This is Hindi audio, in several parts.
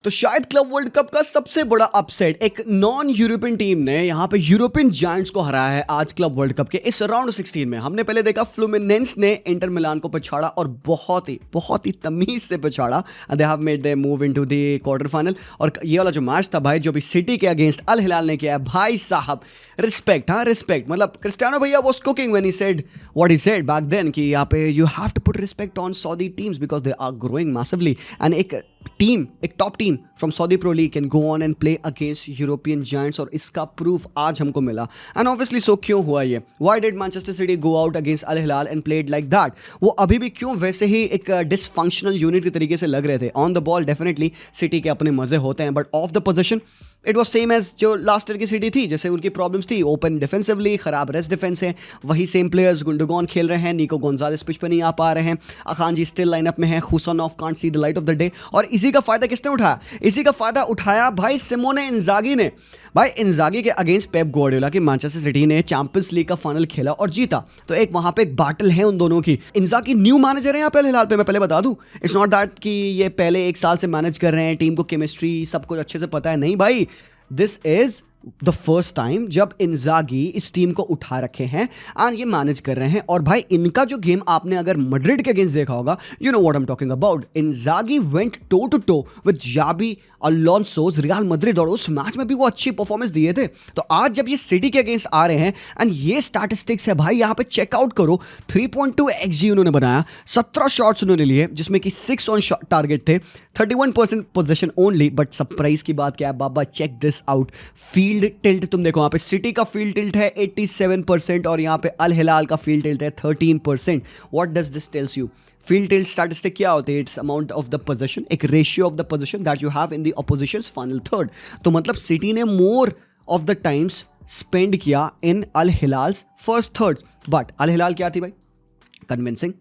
तो शायद क्लब वर्ल्ड कप का सबसे बड़ा अपसेट एक नॉन यूरोपियन टीम ने यहाँ पे यूरोपियन जायंट्स को हराया है आज क्लब वर्ल्ड कप के इस राउंड 16 में। हमने पहले देखा फ्लूमिनेंस ने इंटर मिलान को पछाड़ा और बहुत ही तमीज से पछाड़ा। They have made they move into the quarter final. और ये वाला जो मैच था भाई, जो भी सिटी के अगेंस्ट अल हिलाल ने किया है, भाई साहब रिस्पेक्ट, हाँ रिस्पेक्ट। मतलब क्रिस्टियानो भैया was cooking when he said what he said back then कि यहाँ पे you have to put respect on Saudi teams because they are growing massively. And एक top team from Saudi pro league can go on and play against European giants, और इसका प्रूफ आज हमको मिला। एंड ऑब्वियसली सो क्यों हुआ ये? Why did Manchester City go out against Al Hilal and played like that? वो अभी भी क्यों वैसे ही एक डिसफंक्शनल यूनिट के तरीके से लग रहे थे? On the ball definitely city के अपने मजे होते हैं, but off the position it was same as जो लास्ट ईयर की सिटी थी। जैसे उनकी प्रॉब्लम्स थी ओपन डिफेंसिवली, खराब रेस्ट डिफेंस है, वही सेम प्लेयर्स गुंडोगॉन खेल रहे हैं, निको गोंजालेस पिच पे नहीं आ पा रहे हैं, अखांजी स्टिल लाइनअप में है, Hussainov can't see the light of the day. और इसी का फायदा किसने उठाया? इसी का फायदा उठाया भाई सिमोने इंजागी ने। भाई इंजागी के अगेंस्ट पेप गार्डियोला की मैनचेस्टर सिटी ने चैंपियंस लीग का फाइनल खेला और जीता। तो एक वहां पे एक बैटल है उन दोनों की। इंजागी न्यू मैनेजर है यहाँ पे अल हिलाल पे, मैं पहले बता दूं। इट्स नॉट दैट कि ये पहले एक साल से मैनेज कर रहे हैं, टीम को केमिस्ट्री सब कुछ अच्छे से पता है, नहीं भाई। This is the first time जब इंजागी इस टीम को उठा रखे हैं एंड ये मैनेज कर रहे हैं। और भाई इनका जो गेम आपने अगर मैड्रिड के अगेंस्ट देखा होगा, you know what I am talking about. Inzaghi went toe to toe with Xabi Alonso's Real Madrid, और उस मैच में भी वो अच्छी परफॉर्मेंस दिए थे। तो आज जब ये सिटी के अगेंस्ट आ रहे हैं एंड ये स्टैटिस्टिक्स है भाई, यहाँ पे चेकआउट करो। 3.2 XG उन्होंने बनाया, 17 शॉट्स उन्होंने लिए जिसमें कि 6 ऑन टारगेट थे, 31% पोजीशन ओनली। बट सरप्राइज की बात क्या है बाबा, check this out. Field tilt तुम देखो, यहाँ पे सिटी का फील्ड टिल्ट है 87% और यहाँ पे अल हिलाल का फील्ड टिल्ट है 13%। What does this tells you? Field tilt statistic क्या होती है? It's amount of the position, एक ratio of the position that you have in the opposition's final third. तो मतलब सिटी ने more of the times spend किया in Al Hilal's first third. But Al Hilal क्या थी भाई? Convincing,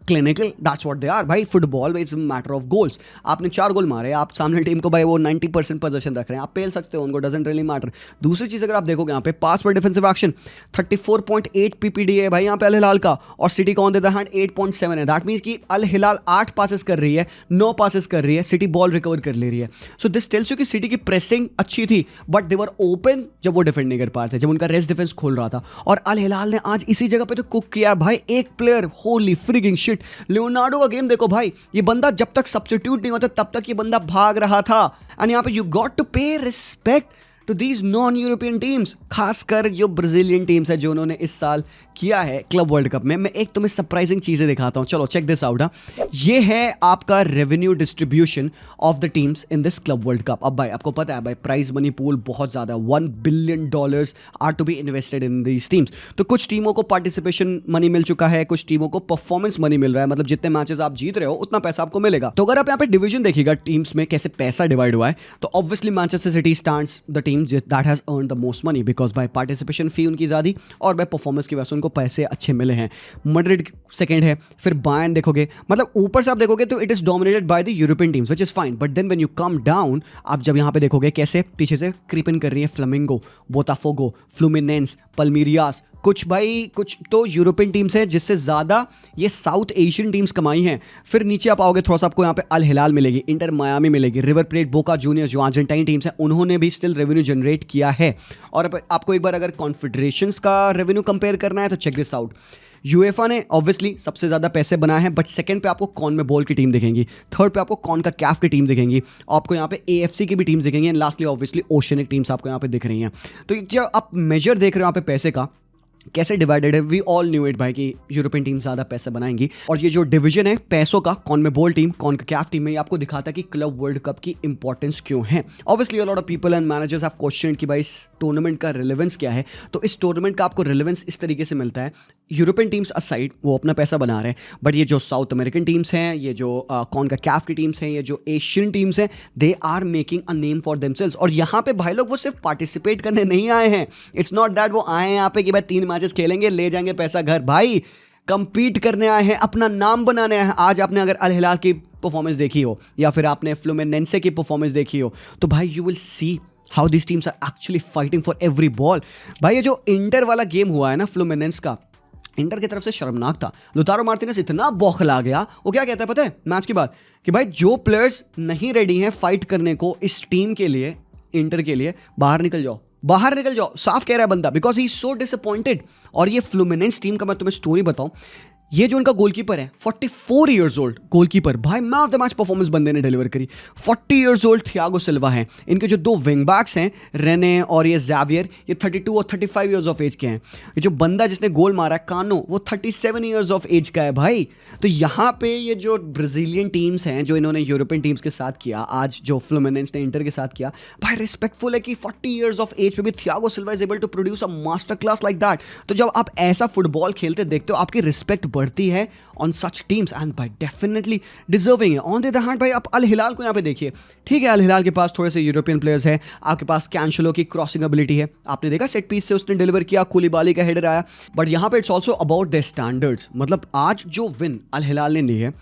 clinical, that's what they are भाई। Football is matter of goals. आपने 4 गोल मारे, आप सामने टीम को भाई वो 90% पोजीशन रख रहे हैं, आप पेल सकते हो उनको, डजंट रियली मैटर। दूसरी चीज अगर आप देखोगे यहाँ पे पास पर डिफेंसिव एक्शन 34.8 PPD है भाई यहाँ पे अल हिलाल का, और सिटी का ऑन द हैंड 8.7 है। दैट मीन्स कि अल हिलाल 8 पासेस कर रही है, 9 पासेस कर रही है, सिटी बॉल रिकवर कर ले रही है। सो दिस टेल्स यू कि सिटी की प्रेसिंग अच्छी थी बट दे वर ओपन जब वो डिफेंड नहीं कर पा रहे थे, जब उनका रेस्ट डिफेंस खोल रहा था। और अल हिलाल ने आज इसी जगह पे तो कुक किया भाई। एक प्लेयर, होली फ्रिगिंग शिट, लियोनार्डो का गेम देखो भाई। ये बंदा जब तक सब्स्टिट्यूट नहीं होता तब तक ये बंदा भाग रहा था। एंड यहाँ पे you got to pay respect to these non European teams, खासकर जो ब्राजीलियन टीम्स है जो उन्होंने इस साल किया है क्लब वर्ल्ड कप में। मैं एक तुम्हें सरप्राइजिंग चीजें दिखाता हूं, चलो चेक दिस आउट। ये है आपका revenue distribution of the teams in this club world cup. अब भाई आपको पता है भाई, प्राइज मनी पूल बहुत ज्यादा, $1 billion are to be invested in these teams. तो कुछ टीमों को पार्टिसिपेशन मनी मिल चुका है, कुछ टीमों को परफॉर्मेंस मनी मिल रहा है, मतलब जितने मैचेस आप जीत रहे हो उतना पैसा आपको मिलेगा। तो अगर आप यहाँ पे डिवीजन देखिएगा टीम्स में कैसे पैसा डिवाइड हुआ है, तो obviously Manchester City stands the team that has earn the most money because by participation fee उनकी ज्यादा और बाय परफॉर्मेंस की वजह से उनको पैसे अच्छे मिले हैं। मैड्रिड सेकंड है, फिर बायर्न देखोगे, मतलब ऊपर से आप देखोगे तो it is dominated by the European teams which is fine. But then when you come down, आप जब यहाँ पे देखोगे कैसे पीछे से क्रीप इन कर रही है फ्लेमिंगो, बोताफोगो, फ्लूमिनेंस, पल्मीरियास, कुछ तो यूरोपियन टीम्स हैं जिससे ज़्यादा ये साउथ एशियन टीम्स कमाई हैं। फिर नीचे आप आओगे थोड़ा सा, आपको यहाँ पे अल हिलाल मिलेगी, इंटर मायामी मिलेगी, रिवर प्लेट, बोका जूनियर्स जो अर्जेंटाइन टीम्स हैं उन्होंने भी स्टिल रेवेन्यू जनरेट किया है। और आपको एक बार अगर कॉन्फेडरेशंस का रेवेन्यू कंपेयर करना है तो चेक दिस आउट। यूएफए ने ऑब्वियसली सबसे ज़्यादा पैसे बनाए हैं, बट सेकंड पे आपको कॉनमेबॉल की टीम दिखेंगी, थर्ड पे आपको कॉनकाकैफ की टीम दिखेंगी, आपको यहाँ पे एएफसी की भी टीम्स दिखेंगी, and lastly obviously oceanic teams आपको यहाँ पे दिख रही हैं। तो जब आप मेजर देख रहे हो यहाँ पे पैसे का कैसे डिवाइडेड है, वी ऑल न्यू इट भाई कि यूरोपियन टीम ज़्यादा पैसे बनाएंगी। और ये जो डिवीजन है पैसों का, कॉनमेबॉल टीम, कॉनकाकैफ टीम में, ये आपको दिखाता है कि क्लब वर्ल्ड कप की इंपॉर्टेंस क्यों है। Obviously a lot of people and managers have question कि भाई इस टूर्नामेंट का रिलेवेंस क्या है। तो इस टूर्नामेंट का आपको रिलेवेंस इस तरीके से मिलता है, यूरोपियन टीम्स असाइड वो अपना पैसा बना रहे हैं, बट ये जो साउथ अमेरिकन टीम्स हैं, ये जो कॉनकाकैफ की टीम्स हैं, ये जो एशियन टीम्स हैं, they are making a name for themselves. और यहाँ पे भाई लोग वो सिर्फ पार्टिसिपेट करने नहीं आए हैं। इट्स नॉट दैट वो आए हैं यहाँ पे कि भाई 3 मैचेस खेलेंगे ले जाएंगे पैसा घर, भाई कंपीट करने आए हैं, अपना नाम बनाने आए हैं। आज आपने अगर अल हिलाल की परफॉर्मेंस देखी हो या फिर आपने फ्लूमिनेंसे की परफॉर्मेंस देखी हो, तो भाई you will see how this teams are actually fighting for every ball. भाई ये जो इंटर वाला गेम हुआ है ना फ्लूमिनेंस का, इंटर की तरफ से शर्मनाक था। लुतारो मार्टिनेज इतना बौखला गया, वो क्या कहता है पता है मैच के बाद कि भाई जो प्लेयर्स नहीं रेडी हैं फाइट करने को इस टीम के लिए, इंटर के लिए, बाहर निकल जाओ, बाहर निकल जाओ, साफ कह रहा है बंदा, because he is so disappointed. और ये फ्लूमिनेंस टीम का मैं तुम्हें स्टोरी बताऊं, ये जो उनका गोलकीपर है 44 इयर्स ओल्ड गोलकीपर, भाई man of the match performance बंदे ने डिलीवर करी। 40 इयर्स ओल्ड थियागो सिल्वा हैं, इनके जो दो विंग बैक्स हैं रेने और ये ज़ैवियर, ये 32 और 35 इयर्स ऑफ एज के हैं। ये जो बंदा जिसने गोल मारा है कानो, वो 37 इयर्स ऑफ एज का है भाई। तो यहाँ पे ये जो ब्राज़ीलियन टीम्स हैं जो इन्होंने यूरोपियन टीम्स के साथ किया, आज जो फ्लूमिनेंस ने इंटर के साथ किया, भाई रिस्पेक्टफुल है कि 40 इयर्स ऑफ एज पे भी Thiago Silva is able to produce a master class like that. तो जब आप ऐसा फुटबॉल खेलते देखते हो आपकी रिस्पेक्ट बढ़ती है ऑन सच टीम्स एंड भाई डेफिनेटली डिजर्विंग है। ऑन द अदर हैंड भाई आप अल हिलाल को यहाँ पे देखिए, ठीक है अल हिलाल के पास थोड़े से यूरोपियन प्लेयर्स हैं, आपके पास कैंशलो की क्रॉसिंग एबिलिटी है, आपने देखा सेट पीस से उसने डिलीवर किया, कूलिबाली का हेडर आया, बट यहाँ पे it's also about the standards. मतलब आज जो विन अल हिलाल ने ली है,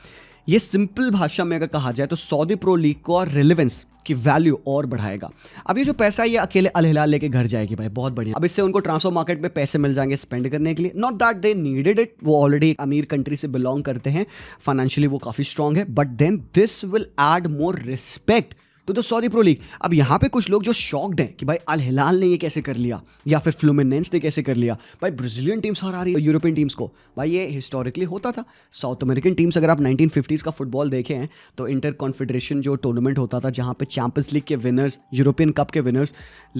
ये सिंपल भाषा में अगर कहा जाए तो सऊदी प्रो लीग को और रिलेवेंस की वैल्यू और बढ़ाएगा। अब ये जो पैसा है ये अकेले अल हिलाल लेके घर जाएगी भाई, बहुत बढ़िया। अब इससे उनको ट्रांसफर मार्केट में पैसे मिल जाएंगे स्पेंड करने के लिए, not that they needed it, वो ऑलरेडी अमीर कंट्री से बिलोंग करते हैं, फाइनेंशियली वो काफ़ी स्ट्रांग है, but then this will add more respect to the Saudi pro league. अब यहाँ पे कुछ लोग जो शॉक्ड हैं कि भाई अल हिलाल ने ये कैसे कर लिया या फिर फ्लूमिनेंस ने कैसे कर लिया, भाई ब्राज़ीलियन टीम्स हरा रही है यूरोपियन टीम्स को। भाई ये हिस्टोरिकली होता था, साउथ अमेरिकन टीम्स अगर आप 1950s का फुटबॉल देखें हैं तो इंटर कॉन्फेडरेशन जो टूर्नामेंट होता था जहाँ पे चैंपियंस लीग के विनर्स, यूरोपियन कप के विनर्स,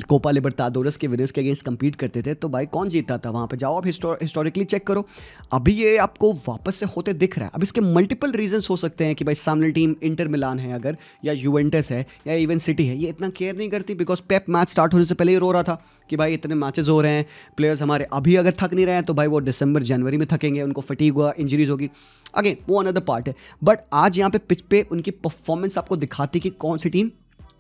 कोपा लिबर्टाडोरेस के विनर्स के अगेंस्ट compete करते थे, तो भाई कौन जीतता था वहाँ पे, जाओ आप हिस्टोरिकली चेक करो। अभी ये आपको वापस से होते दिख रहा है। अब इसके मल्टीपल रीजंस हो सकते हैं कि भाई सामने टीम इंटर मिलान है अगर, या यूवेंटस है या इवन सिटी है, ये इतना केयर नहीं करती बिकॉज पेप मैच स्टार्ट होने से पहले ही रो रहा था कि भाई इतने मैचेस हो रहे हैं, प्लेयर्स हमारे अभी अगर थक नहीं रहे हैं तो भाई वो दिसंबर जनवरी में थकेंगे, उनको फटीग हुआ, इंजरीज होगी, अगेन वो अनदर पार्ट है। बट आज यहाँ पे पिच पे उनकी परफॉर्मेंस आपको दिखाती कि कौन सी टीम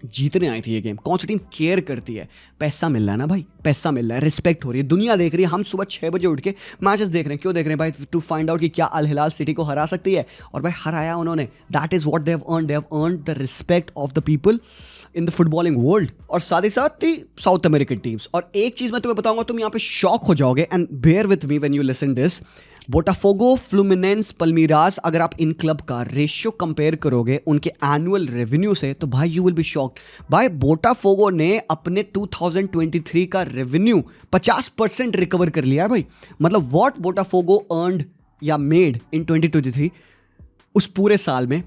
जीतने आई थी ये गेम, कौन सी टीम केयर करती है। पैसा मिल रहा है ना भाई, पैसा मिल रहा है, रिस्पेक्ट हो रही है, दुनिया देख रही है। हम सुबह 6 बजे उठ के मैचेस देख रहे हैं, क्यों देख रहे हैं भाई, टू फाइंड आउट कि क्या अल हिलाल सिटी को हरा सकती है, और भाई हराया उन्होंने। That is what they have earned the respect of the people in the footballing world, और साथ ही साथ ही साउथ अमेरिकन टीम्स। और एक चीज मैं तुम्हें बताऊंगा, तुम यहाँ पे शॉक हो जाओगे, and bear with me when you listen this. Botafogo, Fluminense, Palmeiras, अगर आप इन क्लब का रेशियो कंपेयर करोगे उनके एनुअल रेवेन्यू से तो भाई यू विल बी शॉक्ड। भाई बोटाफोगो ने अपने 2023 का रेवेन्यू 50% रिकवर कर लिया है भाई। मतलब व्हाट बोटाफोगो अर्नड या मेड इन 2023 उस पूरे साल में,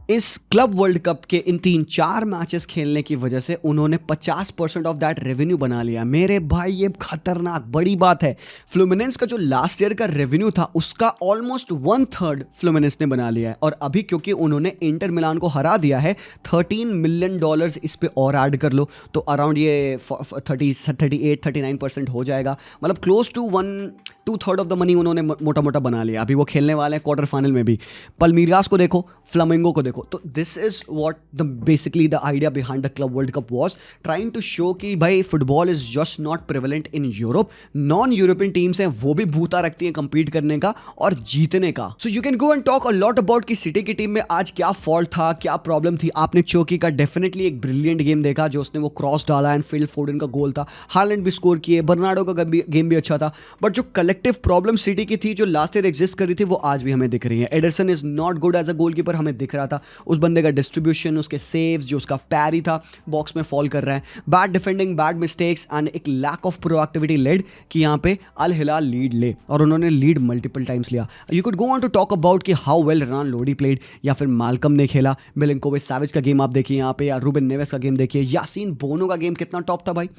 इस क्लब वर्ल्ड कप के इन 3-4 मैचेस खेलने की वजह से उन्होंने 50% ऑफ दैट रेवेन्यू बना लिया। मेरे भाई ये खतरनाक बड़ी बात है। फ्लूमिनेंस का जो लास्ट ईयर का रेवेन्यू था उसका ऑलमोस्ट 1/3 फ्लूमिनेंस ने बना लिया है, और अभी क्योंकि उन्होंने इंटर मिलान को हरा दिया है, $13 मिलियन इस पे और ऐड कर लो तो अराउंड ये 38-39% हो जाएगा। मतलब close to 1/2 of the money उन्होंने मोटा मोटा बना लिया। अभी वो खेलने वाले हैं क्वार्टर फाइनल में भी। पल्मीरास को देखो, फ्लामिंगो को देखो। तो this is what the basically the idea behind the club world cup was, trying to show कि भाई football is just not prevalent in Europe. Non European teams हैं वो भी भूता रखती हैं compete करने का और जीतने का। So you can go and talk a lot about कि सिटी की टीम में आज क्या फॉल्ट था, क्या प्रॉब्लम थी। आपने चोकी का डेफिनेटली एक ब्रिलियंट गेम देखा, जो उसने वो क्रॉस डाला एंड फिल फोर्डन का गोल था, हालैंड भी स्कोर किए, बर्नार्डो का गेम भी अच्छा था। बट जो कलेक्टिव प्रॉब्लम सिटी की थी, जो लास्ट ईयर एग्जिस्ट कर रही थी, वो आज भी हमें दिख रही है। Ederson is not good as a goalkeeper, हमें दिख रहा था। उस बंदे का डिस्ट्रीब्यूशन, उसके सेव्स, जो उसका पैरी था, बॉक्स में फॉल कर रहा है। Bad defending, bad mistakes and एक लैक ऑफ प्रोएक्टिविटी लेड कि यहाँ पे अल हिलाल लीड ले, और उन्होंने लीड मल्टीपल टाइम्स लिया। You could go on to talk about कि how well Renan Lodi played, या फिर मालकम ने खेला, मिलिंकोविच साविच का गेम आप देखिए यहाँ पे, या रूबेन नेवेस का गेम देखिए, यासीन बोनो का गेम कितना टॉप था भाई।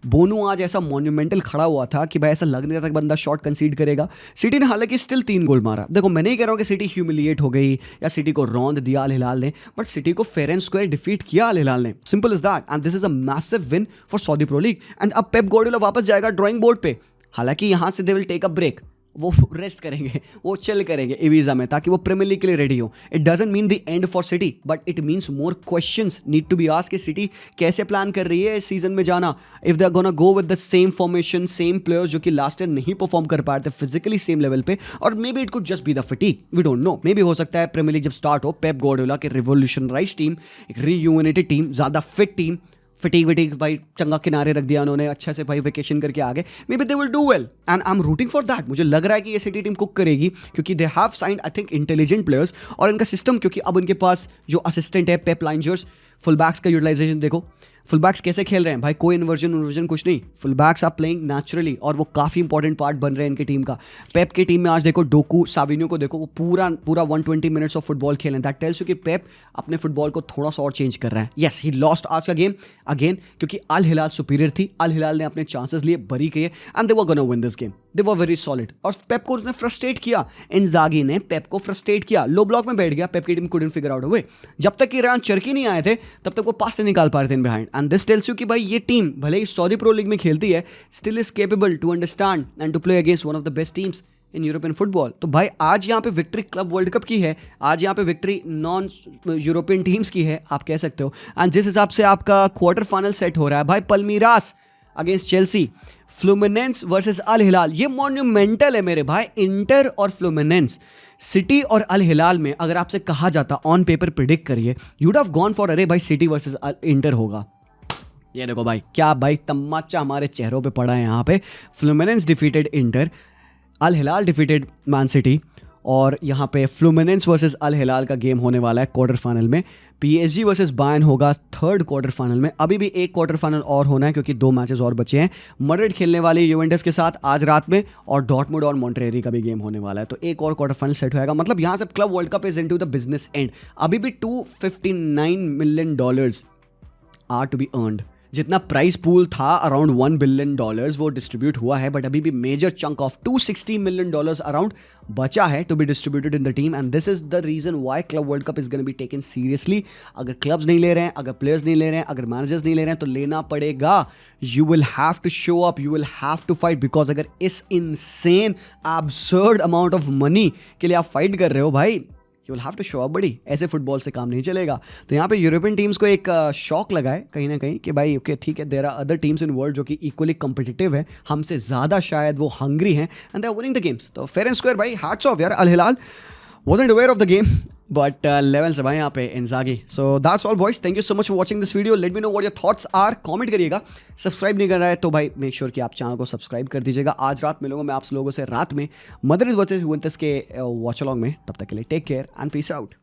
बोनो आज ऐसा मॉन्यूमेंटल खड़ा हुआ था कि भाई ऐसा लग नहीं रहा था कि बंदा शॉट कंसीड करेगा। सिटी ने हालांकि स्टिल 3 गोल मारा। देखो मैं नहीं कह रहा हूँ कि सिटी ह्यूमिलिएट हो गई या सिटी को रौंद दिया अल हिलाल ने, बट सिटी को फेयर एंड स्क्वायर डिफीट किया अल हिलाल ने। Simple is that, and this is a massive win for Saudi pro league. And अब पेप गार्डियोला वापस जाएगा ड्राइंग बोर्ड पे। हालांकि यहाँ से they will take a break, वो रेस्ट करेंगे, वो चिल करेंगे इवीजा में, ताकि वो प्रीमियर लीग के लिए रेडी हो। It doesn't mean the end for City, but it means more questions need to be asked कि सिटी कैसे प्लान कर रही है इस सीजन में जाना। If they are gonna go with the same formation, same players जो कि लास्ट ईयर नहीं परफॉर्म कर पाए थे फिजिकली सेम लेवल पे, और maybe it could just be the fatigue, we don't know. Maybe हो सकता है प्रीमियर लीग जब स्टार्ट हो, पेप गार्डियोला के रिवोल्यूशनराइज टीम, एक रीयूनाइटेड टीम, ज़्यादा फिट टीम, फटीक वटीक भाई चंगा किनारे रख दिया उन्होंने, अच्छे से भाई वेकेशन करके आ गए, may be they will do well and I am rooting for that. मुझे लग रहा है कि ये सिटी टीम कुक करेगी क्योंकि they have signed I think intelligent players, और इनका सिस्टम, क्योंकि अब उनके पास जो असिस्टेंट है पेप लाइंजर्स, फुल बैक्स का यूटिलाइजेशन देखो, फुल बैक्स कैसे खेल रहे हैं भाई, कोई इन्वर्जन कुछ नहीं, full backs are playing naturally, और वो काफ़ी इंपॉर्टेंट पार्ट बन रहे हैं इनकी टीम का। पेप की टीम में आज देखो डोकू साबिनियो को देखो, वो पूरा 120 मिनट्स ऑफ फुटबॉल खेलें, दैट टेल्स यू कि पेप अपने फुटबॉल को थोड़ा सा और चेंज कर रहा है। यस ही लॉस्ट आज का गेम अगेन, क्योंकि अल हिलाल सुपीरियर थी, अल हिलाल ने अपने चांसेस लिए, बरी किए and they were gonna win this game, they were very solid. और पेप को उसने फ्रस्ट्रेट किया, इंजागी ने पेप को फ्रस्ट्रेट किया, लो ब्लॉक में बैठ गया, पेप की team couldn't figure out a way. जब तक कि रायन चर्की नहीं आए थे तब तक वो पास से निकाल पा रहे थे in behind, and this tells you कि भाई ये टीम भले ही सऊदी प्रो लीग में खेलती है, still is capable to understand and to play against one of the best teams in European football. तो भाई आज यहाँ पे विक्ट्री क्लब वर्ल्ड कप की है, आज यहाँ पे विक्ट्री नॉन यूरोपियन टीम्स की है, आप कह सकते हो। एंड जिस हिसाब से आपका क्वार्टर फाइनल सेट हो रहा है भाई, पल्मीरास अगेंस्ट चेल्सी, फ्लूमिनेंस वर्सेस अल हिलाल, ये मॉन्यूमेंटल है मेरे भाई। इंटर और फ्लूमिनेंस, सिटी और अल हिलाल में अगर आपसे कहा जाता ऑन पेपर प्रिडिक्ट करिए, यूड हैव गॉन फॉर अरे भाई सिटी वर्सेस इंटर होगा। ये देखो भाई क्या भाई तमाचा हमारे चेहरों पे पड़ा है यहाँ पे। फ्लूमिनेंस डिफीटेड इंटर, अल हिलाल डिफीटेड मैन सिटी, और यहाँ पे फ्लूमिनेंस वर्सेस अल हिलाल का गेम होने वाला है क्वार्टर फाइनल में। पीएसजी वर्सेस बायर्न होगा थर्ड क्वार्टर फाइनल में। अभी भी एक क्वार्टर फाइनल और होना है क्योंकि 2 मैचेस और बचे हैं। मैड्रिड खेलने वाली यूवेंटस के साथ आज रात में, और डॉर्टमुंड और मॉन्टेरी का भी गेम होने वाला है। तो एक और क्वार्टर फाइनल सेट होएगा, मतलब यहाँ से club world cup is into the business end. अभी भी $259 million are to be earned. जितना प्राइस पूल था अराउंड $1 बिलियन वो डिस्ट्रीब्यूट हुआ है, बट अभी भी major chunk of $260 million around बचा है to be distributed in the team, and this is the reason why club world cup is gonna be taken seriously. अगर क्लब्स नहीं ले रहे हैं, अगर प्लेयर्स नहीं ले रहे हैं, अगर मैनेजर्स नहीं ले रहे हैं, तो लेना पड़ेगा। You will have to show up, you will have to fight, because अगर इस insane absurd amount of money के लिए आप फाइट कर रहे हो भाई, you will have to show up बड़ी। ऐसे फुटबॉल से काम नहीं चलेगा। तो यहाँ पे यूरोपियन टीम्स को एक शॉक लगा है कहीं ना कहीं कि भाई ओके ठीक है, there are other teams in world जो कि इक्वली कम्पिटिटिव है, हमसे ज़्यादा शायद वो हंग्री हैं, and they are winning the games. तो फेयर एंड स्क्वायर भाई, हैट्स ऑफ यार। Al Hilal wasn't aware of the game, but levels है भाई यहाँ पे इंजागी। So that's all boys, thank you so much for watching this video. Let me know what your thoughts are, comment करिएगा। सब्सक्राइब नहीं कर रहा है तो भाई मेक श्योर कि आप चैनल को सब्सक्राइब कर दीजिएगा। आज रात मिलूंगा मैं आप लोगों से रात में मैड्रिड वर्सेस यूवेंटस के वॉच अलॉन्ग में। तब तक के लिए take care and peace out.